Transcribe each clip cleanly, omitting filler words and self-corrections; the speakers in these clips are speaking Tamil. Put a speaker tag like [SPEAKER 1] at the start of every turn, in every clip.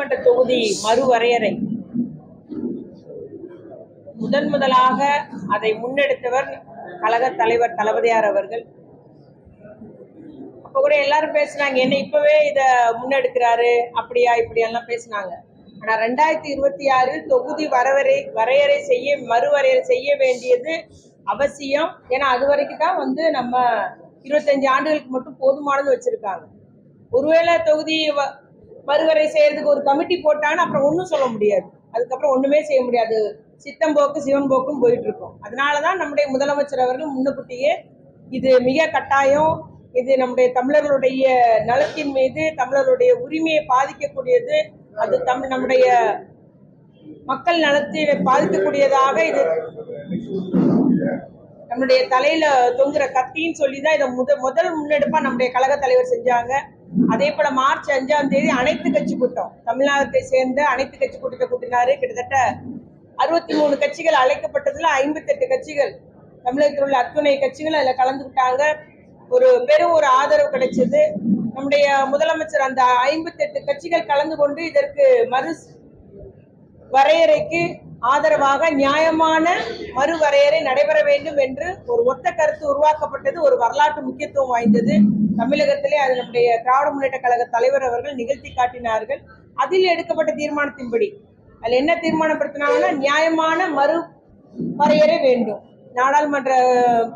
[SPEAKER 1] நாடாளுமன்ற தொகுதி மறுவரையறை முதலாக அதை முன்னெடுத்தவர் கழக தலைவர் தளபதியார் அவர்கள். அப்ப கூட எல்லாரும் பேசுனாங்க, என்ன இப்பவே இத முன்னெடுக்கிறாரு அப்படியா இப்படியெல்லாம் பேசினாங்க. ஆனா 2026 தொகுதி வரையறை மறுவரையறை செய்ய வேண்டியது அவசியம். ஏன்னா அது வரைக்கும் தான் நம்ம 25 ஆண்டுகளுக்கு மட்டும் போதுமானது வச்சிருக்காங்க. ஒருவேளை தொகுதி மறுவரை செய்யறதுக்கு ஒரு கமிட்டி போட்டான்னு அப்புறம் ஒன்றும் சொல்ல முடியாது, அதுக்கப்புறம் ஒண்ணுமே செய்ய முடியாது. சித்தம் போக்கு சிவன் போக்கும் போயிட்டு இருக்கும். அதனாலதான் நம்முடைய முதலமைச்சர் அவர்கள் முன்னுக்கூட்டியே இது மிக கட்டாயம், இது நம்முடைய தமிழர்களுடைய நலத்தின் மீது தமிழர்களுடைய உரிமையை பாதிக்கக்கூடியது, அது நம்முடைய மக்கள் நலத்தை பாதிக்கக்கூடியதாக, இது நம்முடைய தலையில தொங்குற கத்தின்னு சொல்லிதான் இதை முதல் முன்னெடுப்பா நம்முடைய கழக தலைவர் செஞ்சாங்க. அதே போல மார்ச் 5ஆம் தேதி அனைத்து கட்சி கூட்டம், தமிழ்நாட்டை சேர்ந்த அனைத்து கட்சி கூட்டத்தை கூட்டினாரு. கிட்டத்தட்ட 63 கட்சிகள் அழைக்கப்பட்டதுல 58 கட்சிகள், தமிழகத்தில் உள்ள அத்துணை கட்சிகள் அதுல கலந்துக்கிட்டாங்க. ஒரு பெரும் ஆதரவு கிடைச்சது. நம்முடைய முதலமைச்சர் அந்த 58 கட்சிகள் கலந்து கொண்டு இதற்கு வரையறைக்கு ஆதரவாக நியாயமான மறுவரையறை நடைபெற வேண்டும் என்று ஒரு ஒத்த கருத்து உருவாக்கப்பட்டது. ஒரு வரலாற்று முக்கியத்துவம் வாய்ந்தது. தமிழகத்திலே அது நம்முடைய திராவிட முன்னேற்ற கழக தலைவர் அவர்கள் நிகழ்த்தி காட்டினார்கள். அதில் எடுக்கப்பட்ட தீர்மானத்தின்படி அதில் என்ன தீர்மானப்படுத்தினாங்கன்னா, நியாயமான மறுவரையறை வேண்டும். நாடாளுமன்ற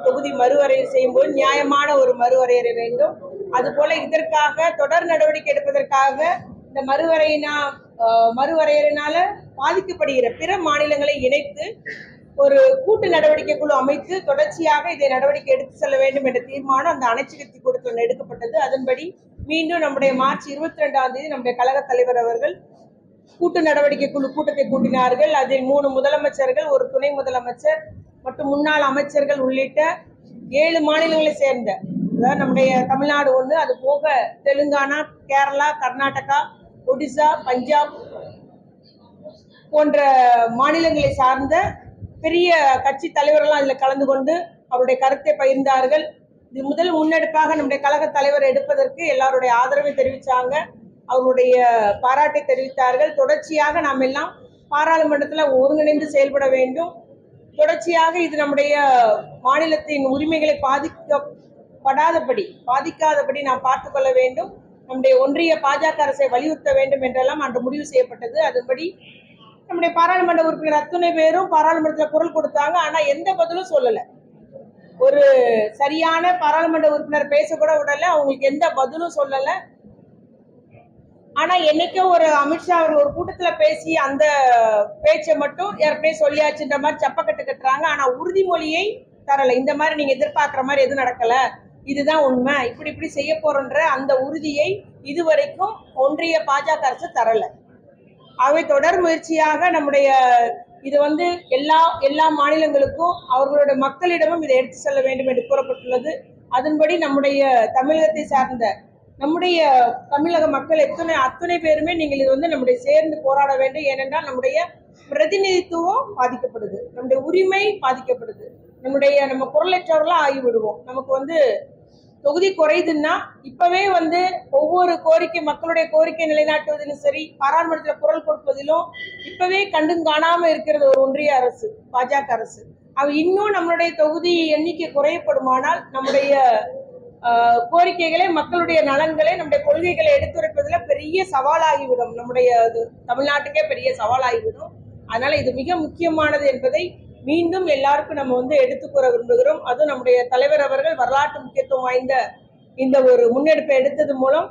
[SPEAKER 1] தொகுதி மறுவரையறை செய்யும் போது நியாயமான ஒரு மறுவரையறை வேண்டும். அதுபோல இதற்காக தொடர் நடவடிக்கை எடுப்பதற்காக இந்த மறுவரையறையினால பாதிக்கப்படுகிற பிற மாநிலங்களை இணைத்து ஒரு கூட்டு நடவடிக்கை குழு அமைத்து தொடர்ச்சியாக இதை நடவடிக்கை எடுத்து செல்ல வேண்டும் என்ற தீர்மானம் அந்த அனைத்து கட்சி கூட்டத்தில் எடுக்கப்பட்டது. அதன்படி மீண்டும் நம்முடைய மார்ச் 22ஆம் தேதி நம்முடைய கழக தலைவர் அவர்கள் கூட்டு நடவடிக்கை குழு கூட்டத்தை கூட்டினார்கள். அதில் 3 முதலமைச்சர்கள், ஒரு துணை முதலமைச்சர் மற்றும் முன்னாள் அமைச்சர்கள் உள்ளிட்ட 7 மாநிலங்களை சேர்ந்த, அதாவது நம்முடைய தமிழ்நாடு ஒன்று, அது போக தெலுங்கானா, கேரளா, கர்நாடகா, ஒடிசா, பஞ்சாப் போன்ற மாநிலங்களை சார்ந்த பெரிய கட்சி தலைவர்கள் அதில் கலந்து கொண்டு அவருடைய கருத்தை பகிர்ந்தார்கள். இது முதல் முன்னெடுப்பாக நம்முடைய கழக தலைவர் எடுப்பதற்கு எல்லாருடைய ஆதரவை தெரிவித்தாங்க, அவருடைய பாராட்டை தெரிவித்தார்கள். தொடர்ச்சியாக நாம் எல்லாம் பாராளுமன்றத்தில் ஒருங்கிணைந்து செயல்பட வேண்டும். தொடர்ச்சியாக இது நம்முடைய மாநிலத்தின் உரிமைகளை பாதிக்காதபடி நாம் பார்த்துக் கொள்ள வேண்டும். நம்முடைய ஒன்றிய பாஜக அரசை வலியுறுத்த வேண்டும் என்றெல்லாம் அன்று முடிவு செய்யப்பட்டது. அதன்படி நம்முடைய பாராளுமன்ற உறுப்பினர் அத்துணை பேரும் பாராளுமன்றத்தில் குரல் கொடுத்தாங்க. ஆனா எந்த பதிலும் சொல்லல. ஒரு சரியான பாராளுமன்ற உறுப்பினர் பேசக்கூட விடல, அவங்களுக்கு எந்த பதிலும் சொல்லல. ஆனா என்னைக்கோ ஒரு அமித்ஷா அவர் ஒரு கூட்டத்துல பேசி அந்த பேச்சை மட்டும் ஏற்கனவே சொல்லியாச்சுன்ற மாதிரி சப்பக்கட்டு கட்டுறாங்க. ஆனா உறுதிமொழியை தரல. இந்த மாதிரி நீங்க எதிர்பார்க்கிற மாதிரி எதுவும் நடக்கல, இதுதான் உண்மை, இப்படி செய்ய போறன்ற அந்த உறுதியை இதுவரைக்கும் ஒன்றிய பாஜக அரசு தரல. அவை தொடர் முயற்சியாக நம்முடைய இது எல்லா மாநிலங்களுக்கும் அவர்களுடைய மக்களிடமும் இதை எடுத்து செல்ல வேண்டும் என்று கூறப்பட்டுள்ளது. அதன்படி நம்முடைய தமிழகத்தை சார்ந்த நம்முடைய தமிழக மக்கள் அத்தனை பேருமே நீங்கள் இது நம்முடைய சேர்ந்து போராட வேண்டும். ஏனென்றால் நம்முடைய பிரதிநிதித்துவம் பாதிக்கப்படுது, நம்முடைய உரிமை பாதிக்கப்படுது, நம்ம குரலற்றவர்களா ஆகிவிடுவோம். நமக்கு தொகுதி குறையுதுன்னா இப்பவே ஒவ்வொரு கோரிக்கை, மக்களுடைய கோரிக்கை நிலைநாட்டுவதிலும் சரி, பாராளுமன்றத்தில் குரல் கொடுப்பதிலும் இப்பவே கண்டும் காணாம இருக்கிறது ஒரு ஒன்றிய அரசு, பாஜக அரசு. இன்னும் நம்மளுடைய தொகுதி எண்ணிக்கை குறையப்படுமானால் நம்முடைய கோரிக்கைகளை, மக்களுடைய நலன்களை, நம்முடைய கொள்கைகளை எடுத்துரைப்பதில் பெரிய சவாலாகிவிடும். நம்முடைய தமிழ்நாட்டுக்கே பெரிய சவாலாகிவிடும். அதனால இது மிக முக்கியமானது என்பதை மீண்டும் எல்லாருக்கும் நம்ம எடுத்துக்கூற விரும்புகிறோம். அதுவும் நம்முடைய தலைவர் அவர்கள் வரலாற்று முக்கியத்துவம் வாய்ந்த இந்த ஒரு முன்னெடுப்பை எடுத்தது மூலம்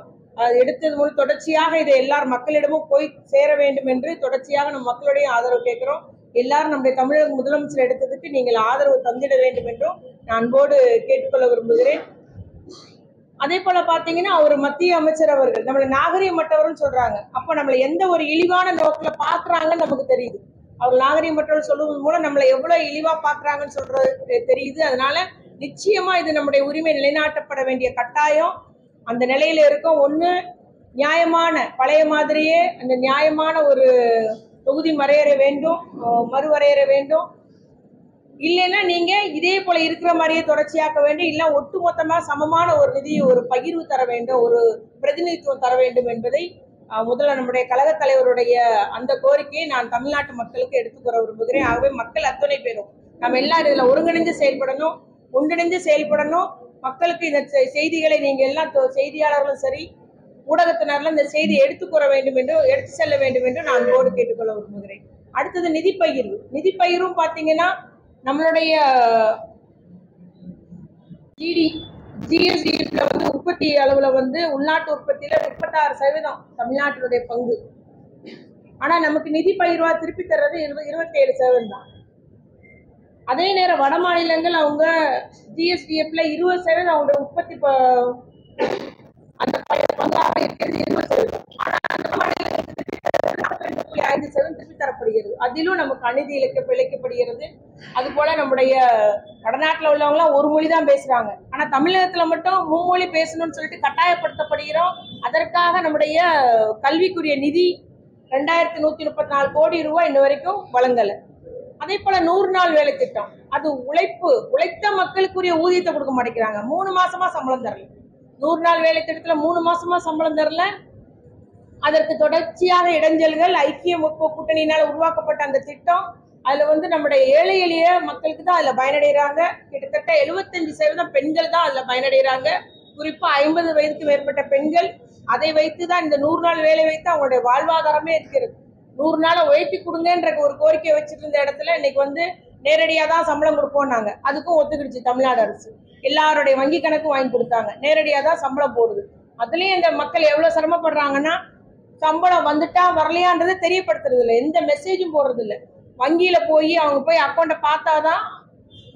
[SPEAKER 1] தொடர்ச்சியாக இதை எல்லார் மக்களிடமும் போய் சேர வேண்டும் என்று தொடர்ச்சியாக நம் மக்களுடைய ஆதரவு கேட்கிறோம். எல்லாரும் நம்முடைய தமிழக முதலமைச்சர் எடுத்ததுக்கு நீங்கள் ஆதரவு தந்திட வேண்டும் என்றும் நான் அன்போடு கேட்டுக்கொள்ள விரும்புகிறேன். அதே போல பாத்தீங்கன்னா, அவர் மத்திய அமைச்சர் அவர்கள் நம்மளை நாகரீகமற்றவர்னு சொல்றாங்க. அப்ப நம்மளை எந்த ஒரு இழிவான நோக்கில பாக்குறாங்கன்னு நமக்கு தெரியுது. அவர் நாகரீகமற்றவர் சொல்லுவது மூலம் நம்மளை எவ்வளவு இழிவா பாக்குறாங்கன்னு சொல்றது தெரியுது. அதனால நிச்சயமா இது நம்முடைய உரிமை நிலைநாட்டப்பட வேண்டிய கட்டாயம் அந்த நிலையில இருக்கும். ஒண்ணு நியாயமான பழைய மாதிரியே அந்த நியாயமான ஒரு தொகுதி மறுவரையறை வேண்டும். இல்லைன்னா நீங்க இதே போல இருக்கிற மாதிரியே தொடர்ச்சியாக்க வேண்டும். இல்ல ஒட்டுமொத்தமா சமமான ஒரு நிதியை ஒரு பகிர்வு தர வேண்டும், ஒரு பிரதிநிதித்துவம் தர வேண்டும் என்பதை முதல்ல நம்முடைய கழக தலைவருடைய அந்த கோரிக்கையை நான் தமிழ்நாட்டு மக்களுக்கு எடுத்துக்கூற விரும்புகிறேன். ஆகவே மக்கள் அத்தனை பேரும் நம்ம எல்லாரும் இதுல ஒருங்கிணைந்து செயல்படணும், ஒன்றிணைந்து செயல்படணும். மக்களுக்கு இந்த செய்திகளை நீங்க எல்லாம் செய்தியாளர்களும் சரி, ஊடகத்தினர்ல இந்த செய்தி எடுத்துக்கூற வேண்டும் என்று, எடுத்து செல்ல வேண்டும் என்று நான் அன்போடு கேட்டுக்கொள்ள விரும்புகிறேன். அடுத்தது நிதி பகிர்வு. நிதி பகிர்வும் பாத்தீங்கன்னா நம்மளுடைய ஜிஎஸ்டில வந்து உற்பத்தி அளவுல வந்து உள்நாட்டு உற்பத்தியில 36% தமிழ்நாட்டினுடைய பங்கு. ஆனா நமக்கு நிதி பகிர்வா திருப்பி தர்றது 27% தான். அதே நேரம் வட மாநிலங்கள் அவங்க ஜிஎஸ்டிஎஃப்ல 20% அவங்களோட உற்பத்தி அந்த பங்காக இருக்கிறது 20%. ஆனா அந்த மாநிலங்களுக்கு 42.5% திருப்பி தரப்படுகிறது. அதிலும் நமக்கு அநீதி இழைக்கப்படுகிறது. அது போல நம்முடைய வடநாட்டுல உள்ளவங்க எல்லாம் ஒரு மொழி தான் பேசுறாங்க. ஆனா தமிழகத்துல மட்டும் மும்மொழி பேசணும்னு சொல்லிட்டு கட்டாயப்படுத்தப்படுகிறோம். அதற்காக நம்முடைய கல்விக்குரிய நிதி 2134 கோடி ரூபாய் இன்ன வரைக்கும் வழங்கல. அதே போல 100 நாள் வேலை திட்டம், அது உழைத்த மக்களுக்குரிய ஊதியத்தை கொடுக்க மாட்டேங்கிறாங்க. 3 மாசமா சம்பளம் தரல. 100 நாள் வேலை திட்டத்துல 3 மாசமா சம்பளம் தரல. அதற்கு தொடர்ச்சியாக இடைஞ்சல்கள். ஐக்கிய முற்போக்கு கூட்டணியினால் உருவாக்கப்பட்ட அந்த திட்டம், அதுல வந்து நம்முடைய ஏழை எளிய மக்களுக்கு தான் அதுல பயனடைகிறாங்க. கிட்டத்தட்ட 75% பெண்கள் தான் அதுல பயனடைகிறாங்க. குறிப்பா 50 வயதுக்கு மேற்பட்ட பெண்கள். அதை வைத்துதான் இந்த 100 நாள் வேலை வைத்து அவங்களுடைய வாழ்வாதாரமே இருக்கிறது. 100 நாளை உயர்த்தி கொடுங்கன்ற ஒரு கோரிக்கை வச்சுட்டு இருந்த இடத்துல இன்னைக்கு வந்து நேரடியா தான் சம்பளம் கொடுப்போம்னாங்க. அதுக்கும் ஒத்துக்கிடுச்சு தமிழ்நாடு அரசு. எல்லாருடைய வங்கி கணக்கும் வாங்கி கொடுத்தாங்க. நேரடியா தான் சம்பளம் போடுது. அதுலயும் இந்த மக்கள் எவ்வளவு சிரமப்படுறாங்கன்னா, சம்பளம் வந்துட்டா வரலையான்றதை தெரியப்படுத்துறது இல்லை, எந்த மெசேஜும் போடுறது இல்லை. வங்கியில அவங்க போய் அக்கௌண்ட்டை பார்த்தாதான்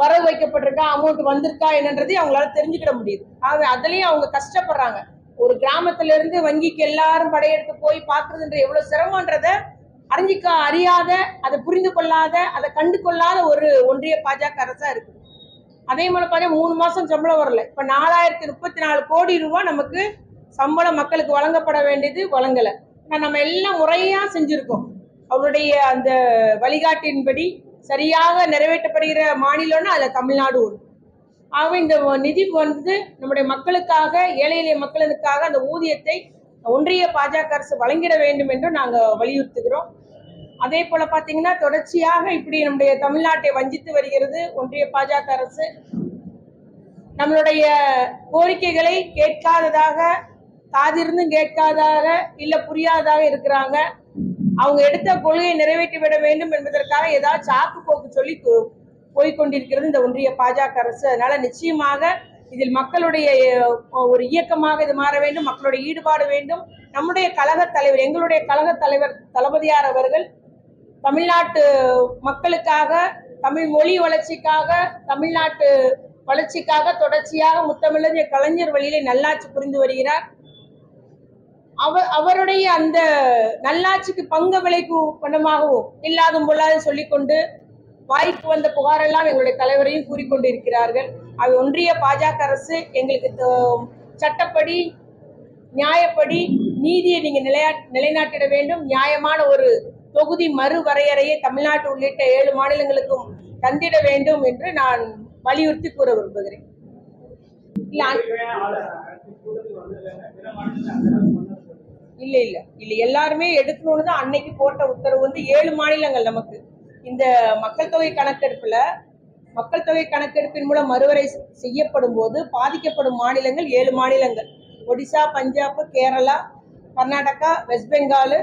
[SPEAKER 1] வரவு வைக்கப்பட்டிருக்கா, அமௌண்ட் வந்திருக்கா என்னன்றதையும் அவங்களால தெரிஞ்சுக்கிட முடியுது. ஆகவே அதுலயும் அவங்க கஷ்டப்படுறாங்க. ஒரு கிராமத்துல இருந்து வங்கிக்கு எல்லாரும் படையெடுத்து போய் பாக்குறதுன்ற எவ்வளவு சிரமன்றத அறியாத, அதை புரிந்து கொள்ளாத, அதை கண்டு கொள்ளாத ஒரு ஒன்றிய பாஜக அரசா இருக்கு. அதே மாதிரி பார்த்தா 3 மாசம் சம்பளம் வரல. இப்ப 4034 கோடி ரூபாய் நமக்கு சம்பளம் மக்களுக்கு வழங்கப்பட வேண்டியது வழங்கல. நம்ம எல்லாம் முறையா செஞ்சிருக்கோம். அவருடைய அந்த வழிகாட்டின்படி சரியாக நிறைவேற்றப்படுகிற மாநிலம்னா அதுல தமிழ்நாடு ஒன்று. ஆகவே இந்த நிதி வந்து நம்முடைய மக்களுக்காக, ஏழை எளிய மக்களுக்காக அந்த ஊதியத்தை ஒன்றிய பாஜக அரசு வழங்கிட வேண்டும் என்று நாங்க வலியுறுத்துகிறோம். அதே போல பாத்தீங்கன்னா தொடர்ச்சியாக இப்படி நம்முடைய தமிழ்நாட்டை வஞ்சித்து வருகிறது ஒன்றிய பாஜக அரசு. நம்மளுடைய கோரிக்கைகளை கேட்காததாக, காதிருந்தும் கேட்காததாக, இல்ல புரியாததாக இருக்கிறாங்க. அவங்க எடுத்த கொள்கையை நிறைவேற்றிவிட வேண்டும் என்பதற்காக ஏதாவது சாக்கு போக்கு சொல்லி போய்கொண்டிருக்கிறது இந்த ஒன்றிய பாஜக அரசு. அதனால நிச்சயமாக இதில் மக்களுடைய ஒரு இயக்கமாக இது மாற வேண்டும். மக்களுடைய ஈடுபாடு வேண்டும். நம்முடைய கழக தலைவர், எங்களுடைய கழக தலைவர் தளபதியார் அவர்கள் தமிழ்நாட்டு மக்களுக்காக, தமிழ் மொழி வளர்ச்சிக்காக, தமிழ்நாட்டு வளர்ச்சிக்காக தொடர்ச்சியாக முத்தமிழர் கலைஞர் வழியிலே நல்லாட்சி புரிந்து வருகிறார். அவருடைய அந்த நல்லாட்சிக்கு பங்கு விளைக்கும் வண்ணமாகவும் இல்லாதும் பொல்லாது சொல்லிக்கொண்டு வாய்ப்பு வந்த புகாரெல்லாம் எங்களுடைய தலைவரையும் கூறிக்கொண்டு இருக்கிறார்கள். அது ஒன்றிய பாஜக அரசு எங்களுக்கு சட்டப்படி, நியாயப்படி நீதியை நீங்க நிலைநாட்டிட வேண்டும். நியாயமான ஒரு தொகுதி மறுவரையறையை தமிழ்நாட்டு உள்ளிட்ட 7 மாநிலங்களுக்கும் தந்திட வேண்டும் என்று நான் வலியுறுத்தி கூற விரும்புகிறேன். இல்ல எல்லாருமே எடுக்கணும்னு தான் அன்னைக்கு போட்ட உத்தரவு வந்து 7 மாநிலங்கள். நமக்கு இந்த மக்கள் தொகை கணக்கெடுப்பின் மூலம் மறுவரை செய்யப்படும் போது பாதிக்கப்படும் மாநிலங்கள் 7 மாநிலங்கள். ஒடிசா, பஞ்சாப், கேரளா, கர்நாடகா, வெஸ்ட் பெங்கால்,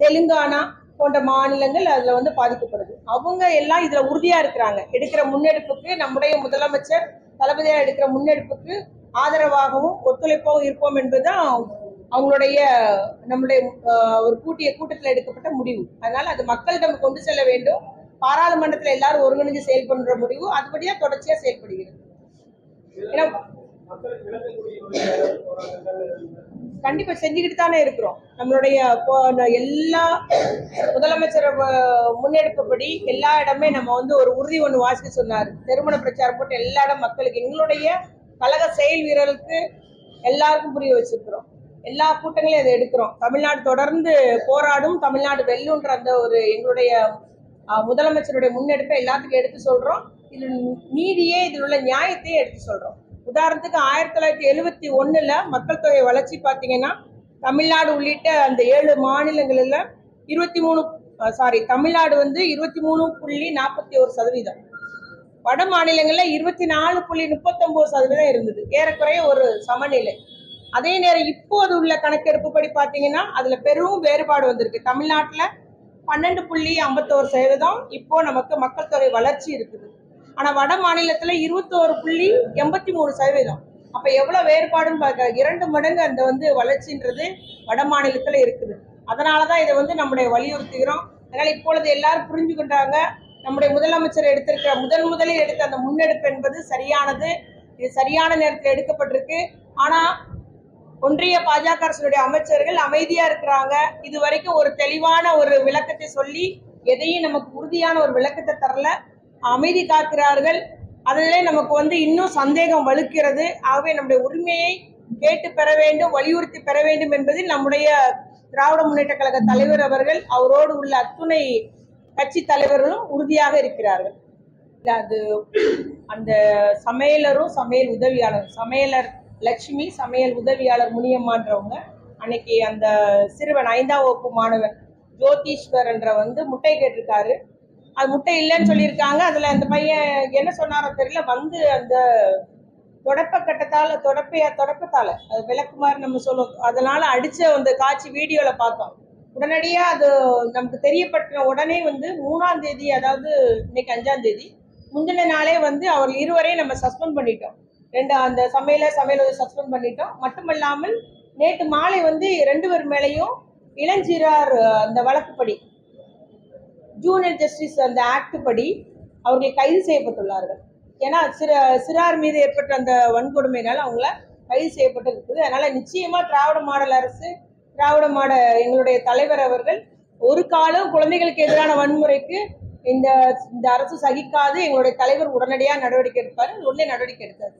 [SPEAKER 1] தெலுங்கானா போன்ற மாநிலங்கள் அதுல வந்து பாதிக்கப்படுது. அவங்க எல்லாம் இதுல உறுதியா இருக்கிறாங்க. எடுக்கிற முன்னெடுப்புக்கு நம்முடைய முதலமைச்சர் தளபதியார் எடுக்கிற முன்னெடுப்புக்கு ஆதரவாகவும் ஒத்துழைப்பாகவும் இருப்போம் என்பதுதான் அவங்களுடைய நம்முடைய ஒரு கூட்டத்தில் எடுக்கப்பட்ட முடிவு. அதனால அது மக்களிடம் கொண்டு செல்ல வேண்டும். பாராளுமன்றத்தில் எல்லாரும் ஒருங்கிணைந்து செயல்படுற முடிவு அதுபடியா தொடர்ச்சியா செயல்படுகிறது. கண்டிப்பா செஞ்சுக்கிட்டு தானே இருக்கிறோம். நம்மளுடைய எல்லா முதலமைச்சர் முன்னெடுப்புப்படி எல்லா இடமே நம்ம வந்து ஒரு உறுதி ஒன்று வாசிக்க சொன்னாரு. திருமண பிரச்சாரம் போட்டு எல்லா இடம் மக்களுக்கு, எங்களுடைய கழக செயல் வீரர்களுக்கு எல்லாருக்கும் புரிய வச்சிருக்கிறோம். எல்லா கூட்டங்களையும் அதை எடுக்கிறோம். தமிழ்நாடு தொடர்ந்து போராடும், தமிழ்நாடு வெல்லுன்ற அந்த ஒரு எங்களுடைய முதலமைச்சருடைய முன்னெடுப்பை எல்லாத்துக்கும் எடுத்து சொல்றோம். இது நீதியே, இதில் உள்ள நியாயத்தையே எடுத்து சொல்றோம். உதாரணத்துக்கு 1971 மக்கள் தொகை வளர்ச்சி பார்த்தீங்கன்னா தமிழ்நாடு உள்ளிட்ட அந்த 7 மாநிலங்களில் 23 தமிழ்நாடு வந்து 23.41%, வட மாநிலங்களில் 24.39% இருந்தது. ஏறக்குறைய ஒரு சமநிலை. அதே நேரம் இப்போது உள்ள கணக்கெடுப்பு படி பார்த்தீங்கன்னா அதுல பெரும் வேறுபாடு வந்திருக்கு. தமிழ்நாட்டில் 12.51% இப்போ நமக்கு மக்கள் தொகை வளர்ச்சி இருக்குது. ஆனா வட மாநிலத்துல 21.83%. அப்ப எவ்வளவு வேறுபாடுன்னு பார்க்க 2 மடங்கு அந்த வந்து வளர்ச்சின்றது வட மாநிலத்துல இருக்குது. அதனாலதான் இதை வந்து நம்முடைய வலியுறுத்துகிறோம். அதனால இப்பொழுது எல்லாரும் புரிஞ்சுக்கிட்டாங்க. நம்முடைய முதலமைச்சர் எடுத்திருக்கிற முதலில் எடுத்த அந்த முன்னெடுப்பு என்பது சரியானது. இது சரியான நேரத்தில் எடுக்கப்பட்டிருக்கு. ஆனா ஒன்றிய பாஜக அரசுடைய அமைச்சர்கள் அமைதியா இருக்கிறாங்க. இது வரைக்கும் ஒரு தெளிவான ஒரு விளக்கத்தை சொல்லி எதையும் நமக்கு உறுதியான ஒரு விளக்கத்தை தரல, அமைதி காக்கிறார்கள். அதிலே நமக்கு வந்து இன்னும் சந்தேகம் வலுக்கிறது. ஆகவே நம்முடைய உரிமையை கேட்டு பெற வேண்டும், வலியுறுத்தி பெற வேண்டும் என்பதில் நம்முடைய திராவிட முன்னேற்ற கழக தலைவர் அவர்கள், அவரோடு உள்ள அத்துணை கட்சி தலைவர்களும் உறுதியாக இருக்கிறார்கள். அது அந்த சமையலரும் சமையல் உதவியாளர், சமையலர் லட்சுமி, சமையல் உதவியாளர் முனியம்மான்றவங்க அன்னைக்கு அந்த சிறுவன் 5ஆம் வகுப்பு மாணவன் ஜோதீஸ்வர் என்ற வந்து முட்டை கேட்டிருக்காரு. அது முட்டை இல்லைன்னு சொல்லியிருக்காங்க. அதுல அந்த பையன் என்ன சொன்னாரோ தெரியல, வந்து அந்த தொடப்பத்தால அது விளக்குமாறு நம்ம சொல்லுவோம், அதனால அடிச்ச அந்த காட்சி வீடியோல பார்த்தோம். உடனடியா அது நமக்கு தெரியப்பட்ட உடனே வந்து 3ஆம் தேதி, அதாவது இன்னைக்கு 5ஆம் தேதி, முந்தின நாளே வந்து அவர் இருவரையும் நம்ம சஸ்பெண்ட் பண்ணிட்டோம். அந்த சமையலை சஸ்பெண்ட் பண்ணிட்டோம். மட்டுமல்லாமல் நேற்று மாலை வந்து 2 பேர் மேலையும் இளஞ்சிறார் அந்த வழக்குப்படி, ஜூனியர் ஜஸ்டிஸ் அந்த ஆக்ட் படி அவர்கள் கைது செய்யப்பட்டுள்ளார்கள். ஏன்னா சிறார் மீது ஏற்பட்ட அந்த வன்கொடுமையினால் அவங்கள கைது செய்யப்பட்டு இருக்குது. அதனால நிச்சயமா திராவிட மாடல் அரசு, எங்களுடைய தலைவர் அவர்கள் ஒரு காலம் குழந்தைகளுக்கு எதிரான வன்முறைக்கு இந்த அரசு சகிக்காது. எங்களுடைய தலைவர் உடனடியாக நடவடிக்கை எடுப்பாரு. உடனே நடவடிக்கை எடுத்தாரு.